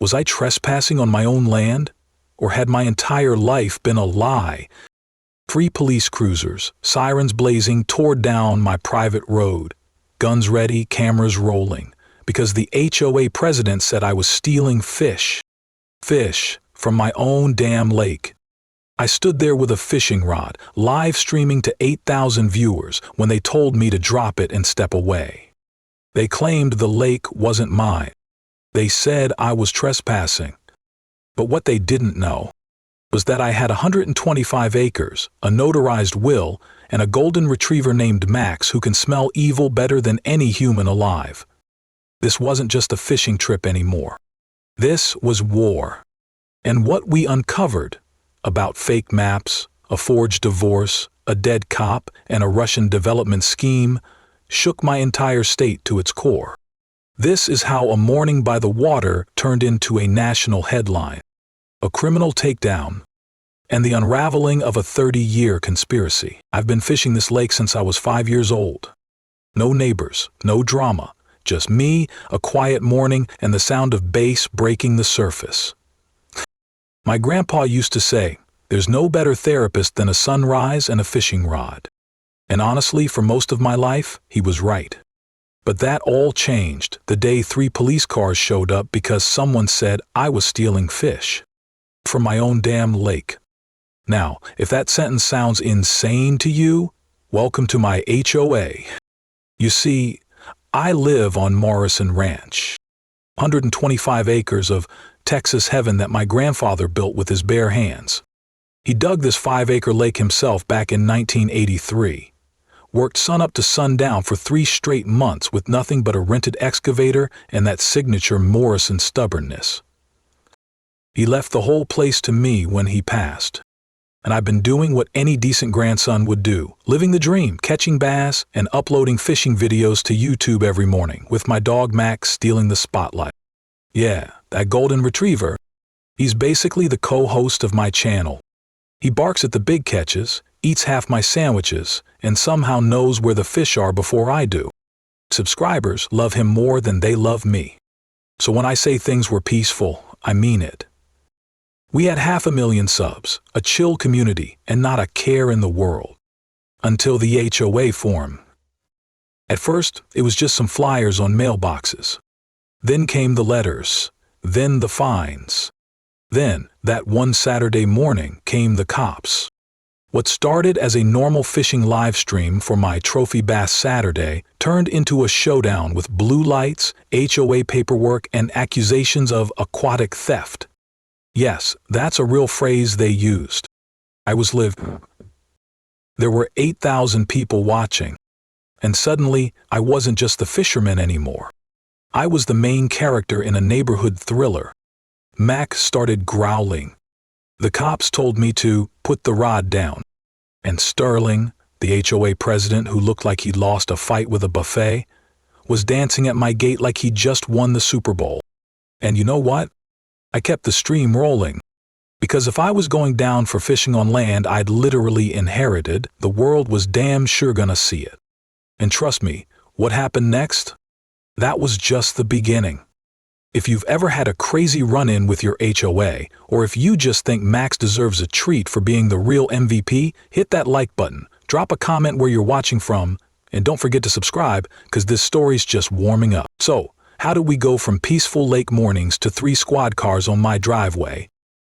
Was I trespassing on my own land? Or had my entire life been a lie? 3 police cruisers, sirens blazing, tore down my private road, guns ready, cameras rolling, because the HOA president said I was stealing fish. Fish from my own damn lake. I stood there with a fishing rod, live streaming to 8,000 viewers when they told me to drop it and step away. They claimed the lake wasn't mine. They said I was trespassing. But what they didn't know was that I had 125 acres, a notarized will, and a golden retriever named Max who can smell evil better than any human alive. This wasn't just a fishing trip anymore. This was war. And what we uncovered about fake maps, a forged divorce, a dead cop, and a Russian development scheme shook my entire state to its core. This is how a morning by the water turned into a national headline, a criminal takedown, and the unraveling of a 30-year conspiracy. I've been fishing this lake since I was 5 years old. No neighbors, no drama, just me, a quiet morning, and the sound of bass breaking the surface. My grandpa used to say, there's no better therapist than a sunrise and a fishing rod. And honestly, for most of my life, he was right. But that all changed the day 3 police cars showed up because someone said I was stealing fish from my own damn lake. Now, if that sentence sounds insane to you, welcome to my HOA. You see, I live on Morrison Ranch, 125 acres of Texas heaven that my grandfather built with his bare hands. He dug this 5-acre lake himself back in 1983. Worked sunup to sundown for 3 straight months with nothing but a rented excavator and that signature Morrison stubbornness. He left the whole place to me when he passed. And I've been doing what any decent grandson would do, living the dream, catching bass and uploading fishing videos to YouTube every morning, with my dog Max stealing the spotlight. Yeah, that golden retriever. He's basically the co-host of my channel. He barks at the big catches, eats half my sandwiches, and somehow knows where the fish are before I do. Subscribers love him more than they love me. So when I say things were peaceful, I mean it. We had 500,000 subs, a chill community, and not a care in the world. Until the HOA formed. At first, it was just some flyers on mailboxes. Then came the letters. Then the fines. Then, that one Saturday morning, came the cops. What started as a normal fishing live stream for my Trophy Bass Saturday turned into a showdown with blue lights, HOA paperwork, and accusations of aquatic theft. Yes, that's a real phrase they used. I was live. There were 8,000 people watching. And suddenly, I wasn't just the fisherman anymore. I was the main character in a neighborhood thriller. Mac started growling. The cops told me to put the rod down. And Sterling, the HOA president who looked like he'd lost a fight with a buffet, was dancing at my gate like he'd just won the Super Bowl. And you know what? I kept the stream rolling. Because if I was going down for fishing on land I'd literally inherited, the world was damn sure gonna see it. And trust me, what happened next? That was just the beginning. If you've ever had a crazy run-in with your HOA, or if you just think Max deserves a treat for being the real MVP, hit that like button, drop a comment where you're watching from, and don't forget to subscribe, because this story's just warming up. So, how did we go from peaceful lake mornings to 3 squad cars on my driveway?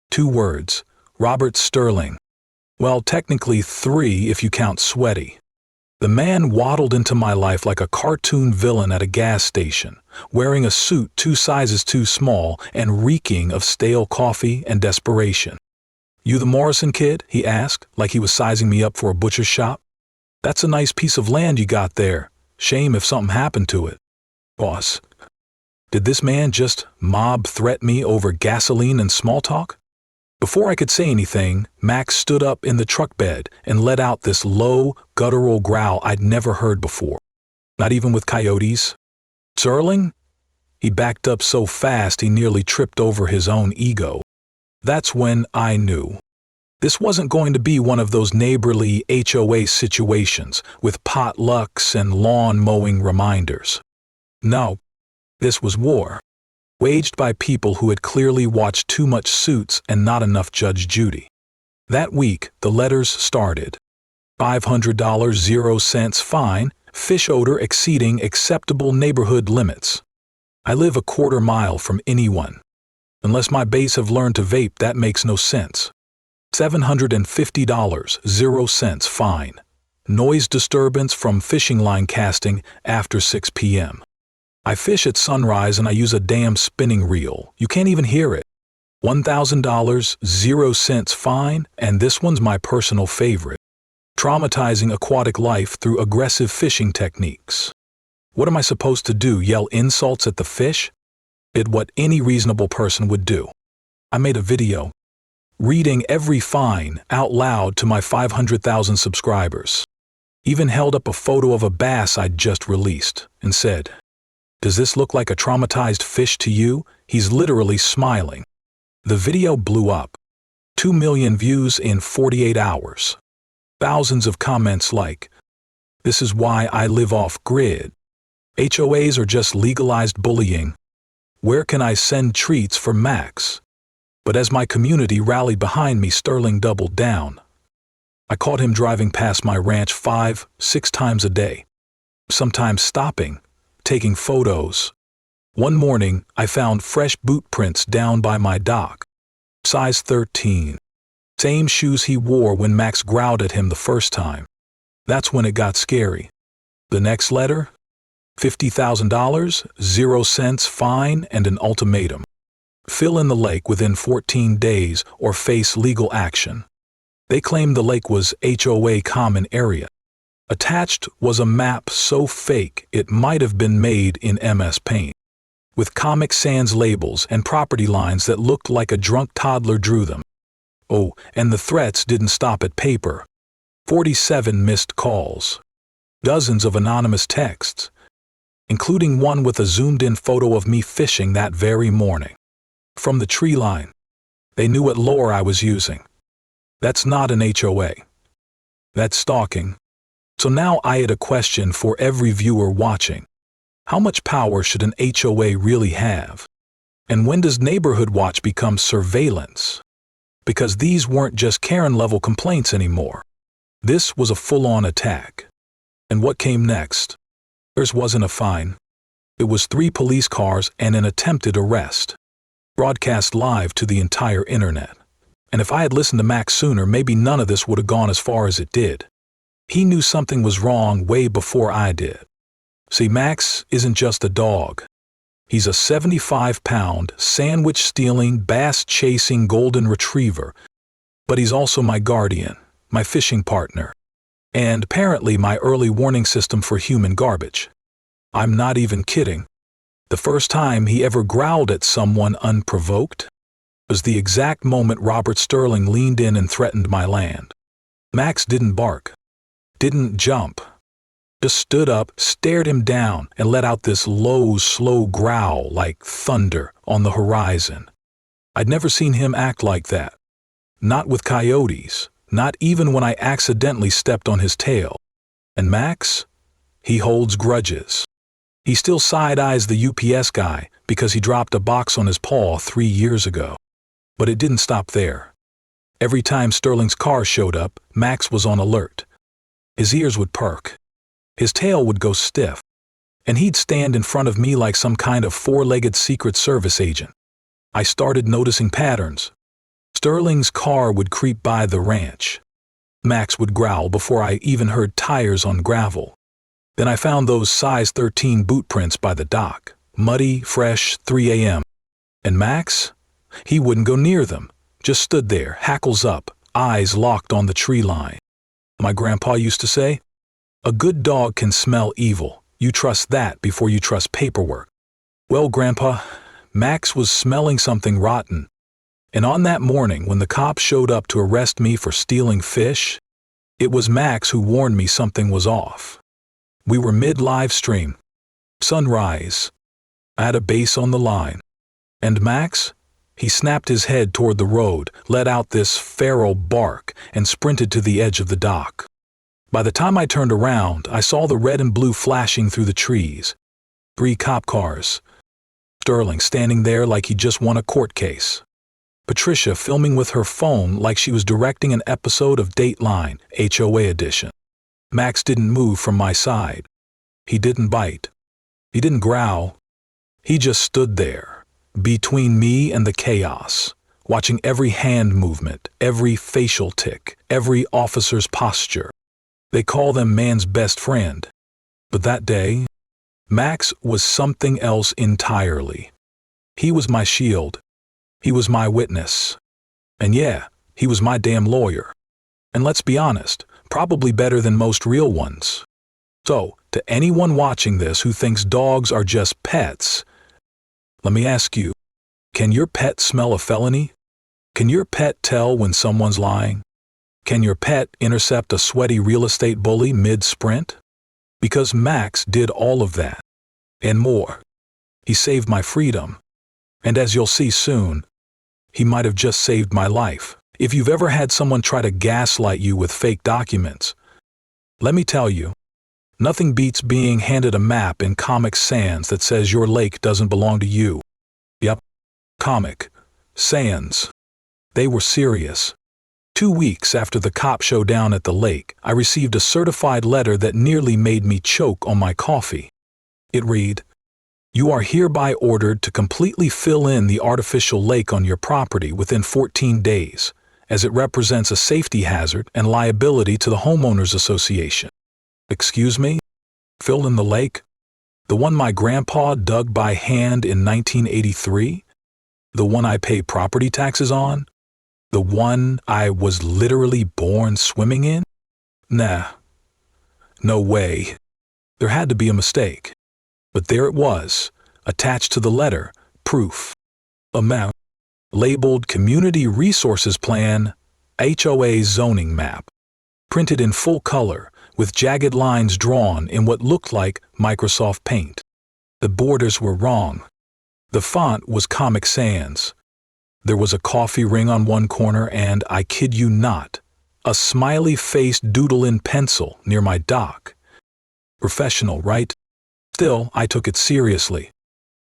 2 words, Robert Sterling. Well, technically 3 if you count Sweaty. The man waddled into my life like a cartoon villain at a gas station, wearing a suit 2 sizes too small and reeking of stale coffee and desperation. "You the Morrison kid?" he asked, like he was sizing me up for a butcher's shop. "That's a nice piece of land you got there. Shame if something happened to it." Boss, did this man just mob threat me over gasoline and small talk? Before I could say anything, Max stood up in the truck bed and let out this low, guttural growl I'd never heard before. Not even with coyotes. "Sterling?" He backed up so fast he nearly tripped over his own ego. That's when I knew. This wasn't going to be one of those neighborly HOA situations with potlucks and lawn mowing reminders. No, this was war. waged by people who had clearly watched too much Suits and not enough Judge Judy. That week, the letters started. $500 0 fine, fish odor exceeding acceptable neighborhood limits. I live a quarter-mile from anyone. Unless my base have learned to vape, that makes no sense. $750 0 fine. Noise disturbance from fishing line casting after 6 p.m. I fish at sunrise and I use a damn spinning reel. You can't even hear it. $1,000 0 fine, and this one's my personal favorite. Traumatizing aquatic life through aggressive fishing techniques. What am I supposed to do, yell insults at the fish? It's what any reasonable person would do. I made a video reading every fine out loud to my 500,000 subscribers. Even held up a photo of a bass I'd just released and said, "Does this look like a traumatized fish to you?" He's literally smiling. The video blew up. 2 million views in 48 hours. Thousands of comments like, "This is why I live off-grid. HOAs are just legalized bullying. Where can I send treats for Max?" But as my community rallied behind me, Sterling doubled down. I caught him driving past my ranch 5-6 times a day, sometimes stopping, taking photos. One morning, I found fresh boot prints down by my dock. Size 13. Same shoes he wore when Max growled at him the first time. That's when it got scary. The next letter? $50,000, 0 fine, and an ultimatum. Fill in the lake within 14 days or face legal action. They claimed the lake was HOA common area. Attached was a map so fake it might have been made in MS Paint, with Comic Sans labels and property lines that looked like a drunk toddler drew them. Oh, and the threats didn't stop at paper. 47 missed calls. Dozens of anonymous texts, including one with a zoomed-in photo of me fishing that very morning. From the tree line. They knew what lure I was using. That's not an HOA. That's stalking. So now I had a question for every viewer watching. How much power should an HOA really have? And when does neighborhood watch become surveillance? Because these weren't just Karen-level complaints anymore. This was a full-on attack. And what came next? Theirs wasn't a fine. It was 3 police cars and an attempted arrest. Broadcast live to the entire internet. And if I had listened to Max sooner, maybe none of this would have gone as far as it did. He knew something was wrong way before I did. See, Max isn't just a dog. He's a 75-pound, sandwich-stealing, bass-chasing golden retriever. But he's also my guardian, my fishing partner, and apparently my early warning system for human garbage. I'm not even kidding. The first time he ever growled at someone unprovoked was the exact moment Robert Sterling leaned in and threatened my land. Max didn't bark, didn't jump, just stood up, stared him down, and let out this low, slow growl like thunder on the horizon. I'd never seen him act like that. Not with coyotes, not even when I accidentally stepped on his tail. And Max? He holds grudges. He still side-eyes the UPS guy because he dropped a box on his paw 3 years ago. But it didn't stop there. Every time Sterling's car showed up, Max was on alert. His ears would perk. His tail would go stiff. And he'd stand in front of me like some kind of 4-legged Secret Service agent. I started noticing patterns. Sterling's car would creep by the ranch. Max would growl before I even heard tires on gravel. Then I found those size 13 boot prints by the dock, muddy, fresh, 3 a.m. And Max? He wouldn't go near them, just stood there, hackles up, eyes locked on the tree line. My grandpa used to say, "A good dog can smell evil. You trust that before you trust paperwork." Well, Grandpa, Max was smelling something rotten. And on that morning when the cops showed up to arrest me for stealing fish, it was Max who warned me something was off. We were mid-live stream. Sunrise. I had a base on the line. And Max? He snapped his head toward the road, let out this feral bark, and sprinted to the edge of the dock. By the time I turned around, I saw the red and blue flashing through the trees. 3 cop cars. Sterling standing there like he just won a court case. Patricia filming with her phone like she was directing an episode of Dateline, HOA edition. Max didn't move from my side. He didn't bite. He didn't growl. He just stood there, between me and the chaos, watching every hand movement, every facial tic, every officer's posture. They call them man's best friend. But that day, Max was something else entirely. He was my shield. He was my witness. And yeah, he was my damn lawyer. And let's be honest, probably better than most real ones. So, to anyone watching this who thinks dogs are just pets, let me ask you, can your pet smell a felony? Can your pet tell when someone's lying? Can your pet intercept a sweaty real estate bully mid-sprint? Because Max did all of that, and more. He saved my freedom. And as you'll see soon, he might have just saved my life. If you've ever had someone try to gaslight you with fake documents, let me tell you, nothing beats being handed a map in Comic Sans that says your lake doesn't belong to you. Yep, Comic Sans. They were serious. 2 weeks after the cop showdown at the lake, I received a certified letter that nearly made me choke on my coffee. It read, "You are hereby ordered to completely fill in the artificial lake on your property within 14 days, as it represents a safety hazard and liability to the Homeowners Association." Excuse me? Fill in the lake? The one my grandpa dug by hand in 1983? The one I pay property taxes on? The one I was literally born swimming in? Nah. No way. There had to be a mistake. But there it was, attached to the letter, proof. Amount. Labeled Community Resources Plan, HOA Zoning Map. Printed in full color, with jagged lines drawn in what looked like Microsoft Paint. The borders were wrong. The font was Comic Sans. There was a coffee ring on one corner and, I kid you not, a smiley-faced doodle in pencil near my dock. Professional, right? Still, I took it seriously.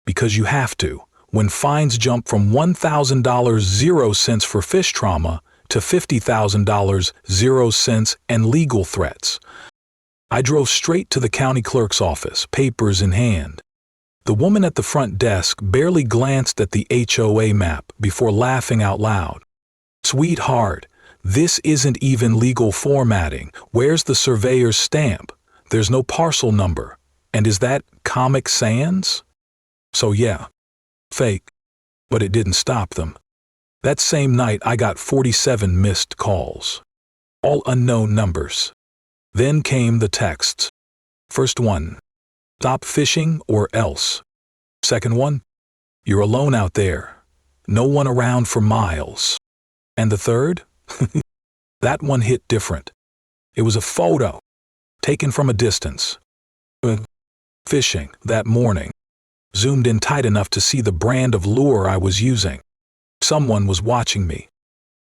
Because you have to, when fines jump from $1,000 0 cents for fish trauma to $50,000 0 cents and legal threats. I drove straight to the county clerk's office, papers in hand. The woman at the front desk barely glanced at the HOA map before laughing out loud. "Sweetheart, this isn't even legal formatting. Where's the surveyor's stamp? There's no parcel number. And is that Comic Sans?" So yeah, fake. But it didn't stop them. That same night I got 47 missed calls. All unknown numbers. Then came the texts. First one, "Stop fishing or else." Second one, "You're alone out there. No one around for miles." And the third? That one hit different. It was a photo, taken from a distance. Fishing that morning. Zoomed in tight enough to see the brand of lure I was using. Someone was watching me.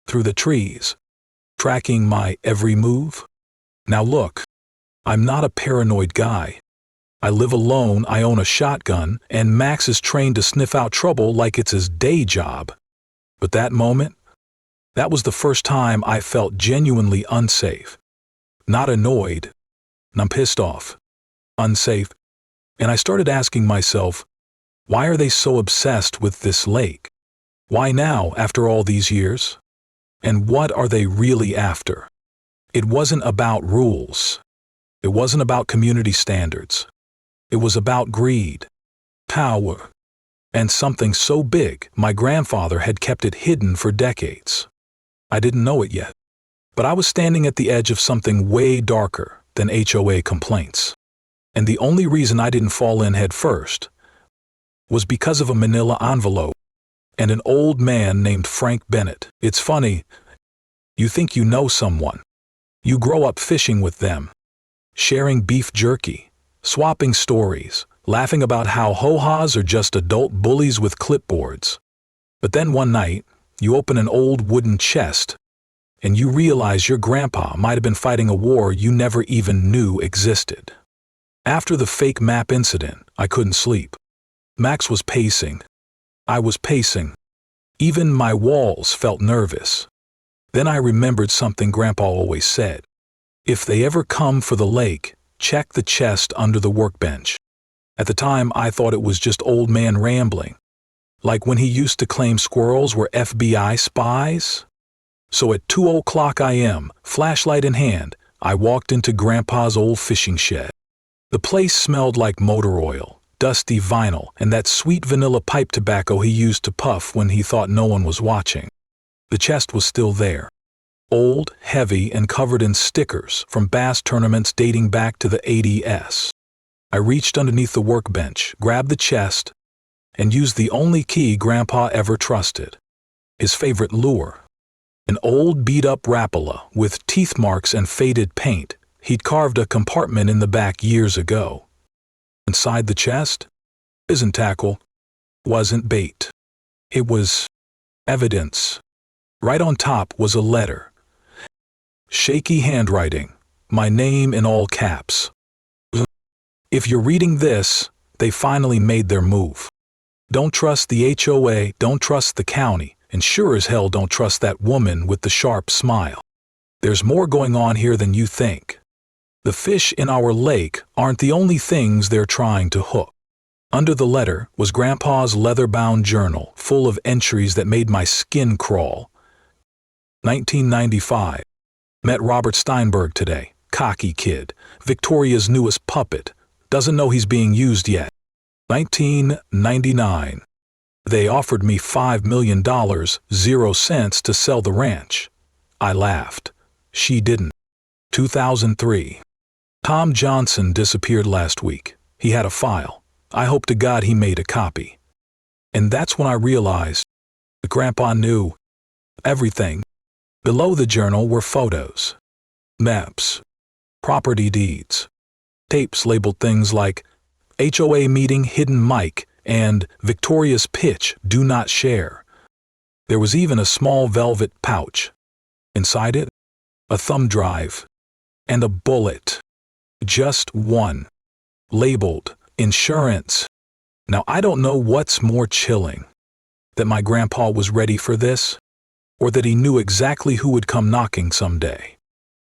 Through the trees. Tracking my every move. Now look, I'm not a paranoid guy. I live alone, I own a shotgun, and Max is trained to sniff out trouble like it's his day job. But that moment, that was the first time I felt genuinely unsafe. Not annoyed. I'm pissed off. Unsafe. And I started asking myself, why are they so obsessed with this lake? Why now, after all these years? And what are they really after? It wasn't about rules. It wasn't about community standards. It was about greed, power, and something so big my grandfather had kept it hidden for decades. I didn't know it yet, but I was standing at the edge of something way darker than HOA complaints. And the only reason I didn't fall in head first was because of a manila envelope and an old man named Frank Bennett. It's funny, you think you know someone. You grow up fishing with them, sharing beef jerky, swapping stories, laughing about how ho-has are just adult bullies with clipboards. But then one night, you open an old wooden chest, and you realize your grandpa might have been fighting a war you never even knew existed. After the fake map incident, I couldn't sleep. Max was pacing. I was pacing. Even my walls felt nervous. Then I remembered something Grandpa always said. If they ever come for the lake, check the chest under the workbench. At the time, I thought it was just old man rambling. Like when he used to claim squirrels were FBI spies. So at 2:00 a.m., flashlight in hand, I walked into Grandpa's old fishing shed. The place smelled like motor oil, dusty vinyl, and that sweet vanilla pipe tobacco he used to puff when he thought no one was watching. The chest was still there. Old, heavy, and covered in stickers from bass tournaments dating back to the 80s. I reached underneath the workbench, grabbed the chest, and used the only key Grandpa ever trusted. His favorite lure. An old beat-up Rapala with teeth marks and faded paint. He'd carved a compartment in the back years ago. Inside the chest? Isn't tackle. Wasn't bait. It was evidence. Right on top was a letter. Shaky handwriting, my name in all caps. If you're reading this, they finally made their move. Don't trust the HOA, don't trust the county, and sure as hell don't trust that woman with the sharp smile. There's more going on here than you think. The fish in our lake aren't the only things they're trying to hook. Under the letter was Grandpa's leather-bound journal, full of entries that made my skin crawl. 1995. Met Robert Steinberg today. Cocky kid. Victoria's newest puppet. Doesn't know he's being used yet. 1999. They offered me $5 million, 0 cents to sell the ranch. I laughed. She didn't. 2003. Tom Johnson disappeared last week. He had a file. I hope to God he made a copy. And that's when I realized Grandpa knew everything. Below the journal were photos, maps, property deeds, tapes labeled things like HOA meeting hidden mic and Victoria's pitch do not share. There was even a small velvet pouch. Inside it, a thumb drive and a bullet. Just one. Labeled insurance. Now I don't know what's more chilling. That my grandpa was ready for this, or that he knew exactly who would come knocking someday.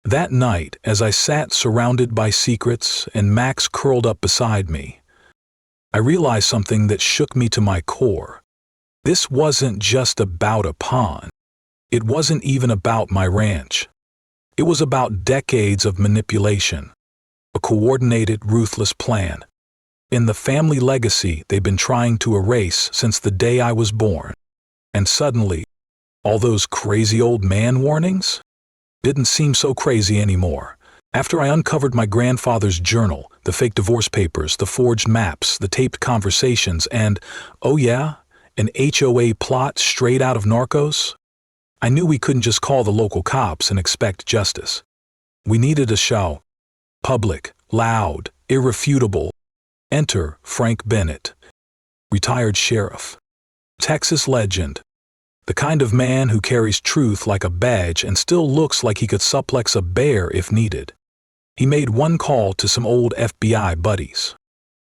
That night, as I sat surrounded by secrets and Max curled up beside me, I realized something that shook me to my core. This wasn't just about a pond. It wasn't even about my ranch. It was about decades of manipulation. A coordinated, ruthless plan. In the family legacy they've been trying to erase since the day I was born. And suddenly, all those crazy old man warnings didn't seem so crazy anymore. After I uncovered my grandfather's journal, the fake divorce papers, the forged maps, the taped conversations, and, oh yeah, an HOA plot straight out of Narcos, I knew we couldn't just call the local cops and expect justice. We needed a show. Public, loud, irrefutable. Enter Frank Bennett, retired sheriff. Texas legend. The kind of man who carries truth like a badge and still looks like he could suplex a bear if needed. He made one call to some old FBI buddies.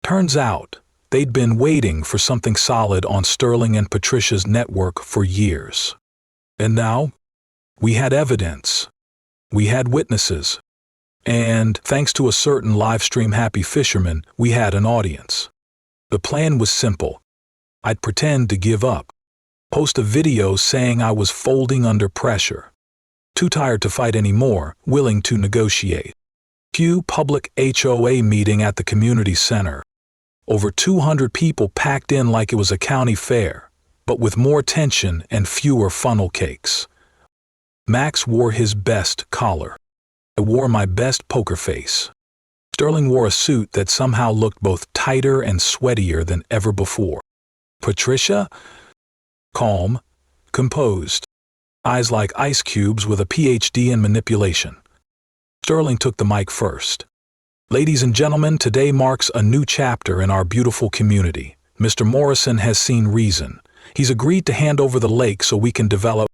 Turns out, they'd been waiting for something solid on Sterling and Patricia's network for years. And now, we had evidence. We had witnesses. And, thanks to a certain livestream happy fisherman, we had an audience. The plan was simple. I'd pretend to give up. Post a video saying I was folding under pressure. Too tired to fight anymore, willing to negotiate. Cue public HOA meeting at the community center. Over 200 people packed in like it was a county fair, but with more tension and fewer funnel cakes. Max wore his best collar. I wore my best poker face. Sterling wore a suit that somehow looked both tighter and sweatier than ever before. Patricia? Calm, composed, eyes like ice cubes with a PhD in manipulation. Sterling took the mic first. Ladies and gentlemen, today marks a new chapter in our beautiful community. Mr. Morrison has seen reason. He's agreed to hand over the lake so we can develop.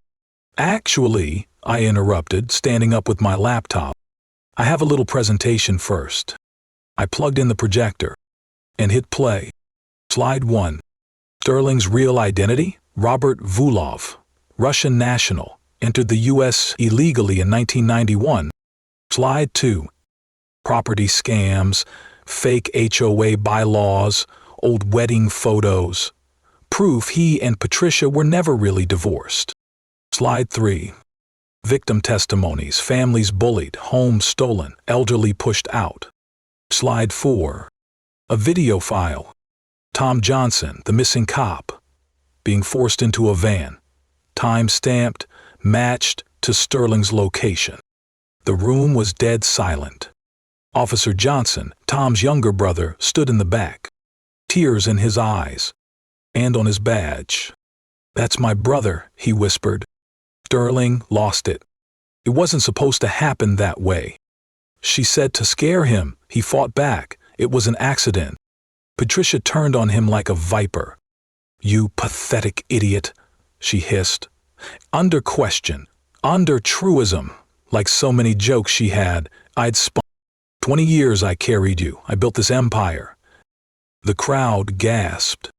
Actually, I interrupted, standing up with my laptop. I have a little presentation first. I plugged in the projector and hit play. Slide 1. Sterling's real identity? Robert Vulov, Russian national, entered the U.S. illegally in 1991. Slide 2. Property scams, fake HOA bylaws, old wedding photos. Proof he and Patricia were never really divorced. Slide 3. Victim testimonies, families bullied, homes stolen, elderly pushed out. Slide 4. A video file. Tom Johnson, the missing cop, being forced into a van. Time-stamped, matched to Sterling's location. The room was dead silent. Officer Johnson, Tom's younger brother, stood in the back, tears in his eyes, and on his badge. "That's my brother," he whispered. Sterling lost it. It wasn't supposed to happen that way. She said to scare him. He fought back. It was an accident. Patricia turned on him like a viper. "You pathetic idiot," she hissed. Under question, under truism, like so many jokes she had, I'd spun. 20 years I carried you. I built this empire. The crowd gasped.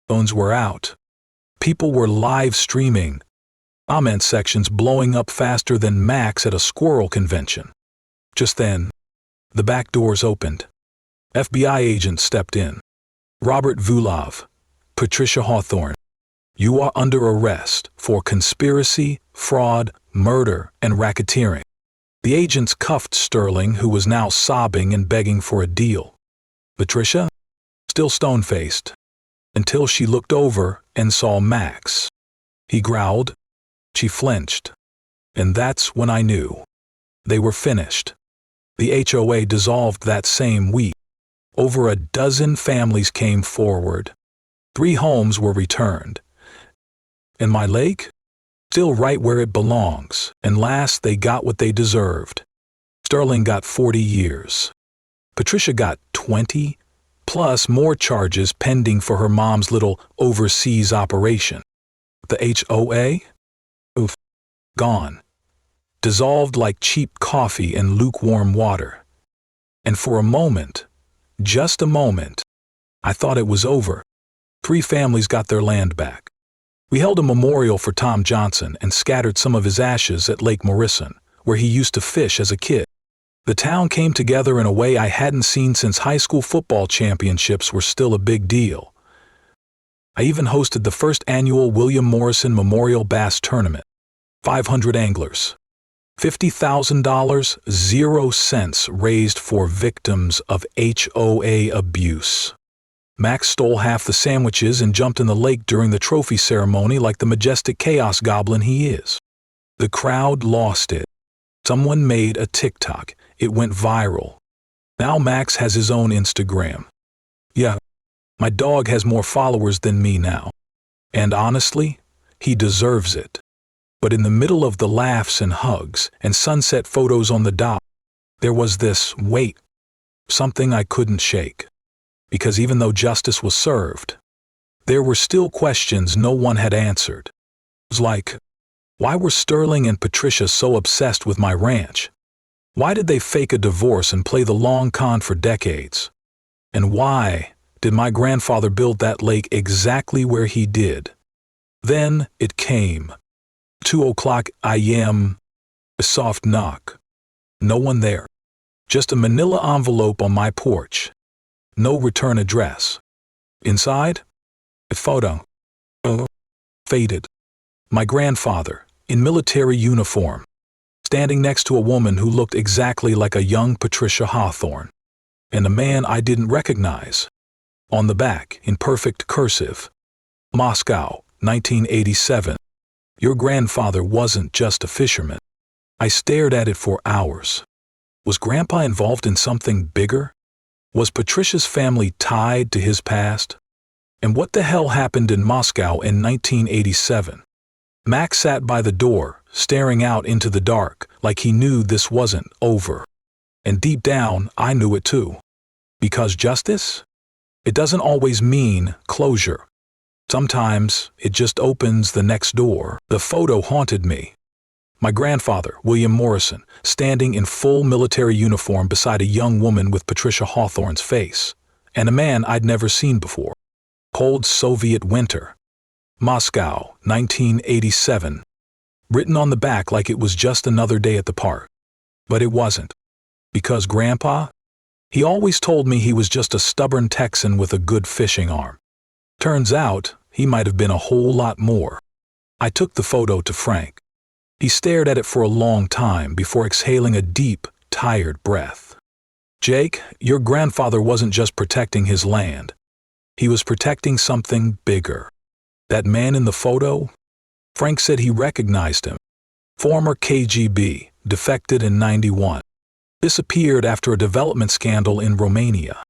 Phones were out. People were live streaming. Comment sections blowing up faster than Max at a squirrel convention. Just then, the back doors opened. FBI agents stepped in. "Robert Vulov, Patricia Hawthorne, you are under arrest for conspiracy, fraud, murder, and racketeering." The agents cuffed Sterling, who was now sobbing and begging for a deal. Patricia, still stone-faced, until she looked over and saw Max. He growled. She flinched. And that's when I knew. They were finished. The HOA dissolved that same week. Over a dozen families came forward. 3 homes were returned. And my lake? Still right where it belongs. And last, they got what they deserved. Sterling got 40 years. Patricia got 20, plus more charges pending for her mom's little overseas operation. The HOA? Oof. Gone. Dissolved like cheap coffee in lukewarm water. And for a moment, just a moment, I thought it was over. 3 families got their land back. We held a memorial for Tom Johnson and scattered some of his ashes at Lake Morrison, where he used to fish as a kid. The town came together in a way I hadn't seen since high school football championships were still a big deal. I even hosted the first annual William Morrison Memorial Bass Tournament. 500 anglers. $50,000, 0 cents raised for victims of HOA abuse. Max stole half the sandwiches and jumped in the lake during the trophy ceremony like the majestic chaos goblin he is. The crowd lost it. Someone made a TikTok. It went viral. Now Max has his own Instagram. Yeah, my dog has more followers than me now. And honestly, he deserves it. But in the middle of the laughs and hugs and sunset photos on the dock, there was this weight, something I couldn't shake. Because even though justice was served, there were still questions no one had answered. It was like, why were Sterling and Patricia so obsessed with my ranch? Why did they fake a divorce and play the long con for decades? And why did my grandfather build that lake exactly where he did? Then it came. 2:00 a.m., a soft knock. No one there. Just a manila envelope on my porch. No return address. Inside, a photo. Faded. My grandfather, in military uniform, standing next to a woman who looked exactly like a young Patricia Hawthorne, and a man I didn't recognize. On the back, in perfect cursive, Moscow, 1987. Your grandfather wasn't just a fisherman. I stared at it for hours. Was Grandpa involved in something bigger? Was Patricia's family tied to his past? And what the hell happened in Moscow in 1987? Max sat by the door, staring out into the dark, like he knew this wasn't over. And deep down, I knew it too. Because justice? It doesn't always mean closure. Sometimes it just opens the next door. The photo haunted me. My grandfather, William Morrison, standing in full military uniform beside a young woman with Patricia Hawthorne's face, and a man I'd never seen before. Cold Soviet winter. Moscow, 1987. Written on the back like it was just another day at the park. But it wasn't. Because Grandpa? He always told me he was just a stubborn Texan with a good fishing arm. Turns out, he might have been a whole lot more. I took the photo to Frank. He stared at it for a long time before exhaling a deep, tired breath. Jake, your grandfather wasn't just protecting his land. He was protecting something bigger. That man in the photo? Frank said he recognized him. Former KGB, defected in '91. Disappeared after a development scandal in Romania.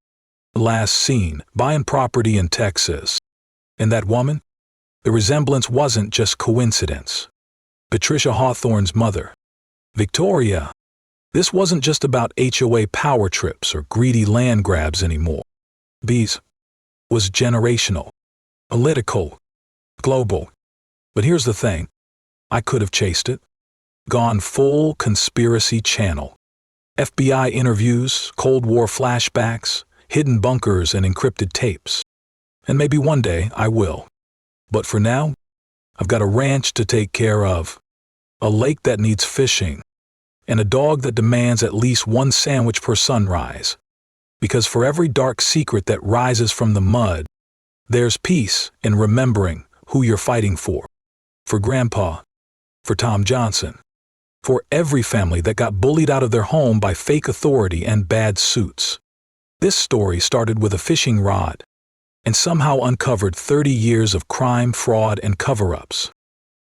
Last seen, buying property in Texas. And that woman? The resemblance wasn't just coincidence. Patricia Hawthorne's mother. Victoria. This wasn't just about HOA power trips or greedy land grabs anymore. Bees was generational, political, global. But here's the thing. I could have chased it. Gone full conspiracy channel. FBI interviews, Cold War flashbacks, hidden bunkers and encrypted tapes. And maybe one day I will. But for now, I've got a ranch to take care of, a lake that needs fishing, and a dog that demands at least one sandwich per sunrise. Because for every dark secret that rises from the mud, there's peace in remembering who you're fighting for. For Grandpa, for Tom Johnson, for every family that got bullied out of their home by fake authority and bad suits. This story started with a fishing rod and somehow uncovered 30 years of crime, fraud, and cover-ups.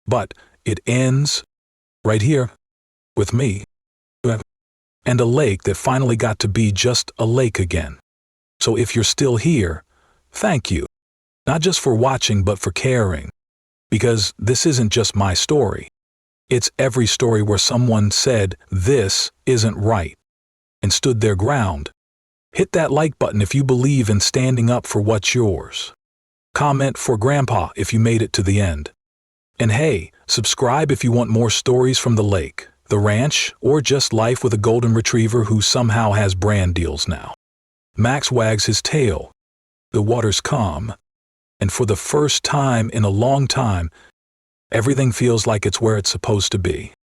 But it ends right here with me and a lake that finally got to be just a lake again. So if you're still here, thank you. Not just for watching, but for caring. Because this isn't just my story. It's every story where someone said, "This isn't right," and stood their ground. Hit that like button if you believe in standing up for what's yours. Comment for Grandpa if you made it to the end. And hey, subscribe if you want more stories from the lake, the ranch, or just life with a golden retriever who somehow has brand deals now. Max wags his tail. The water's calm. And for the first time in a long time, everything feels like it's where it's supposed to be.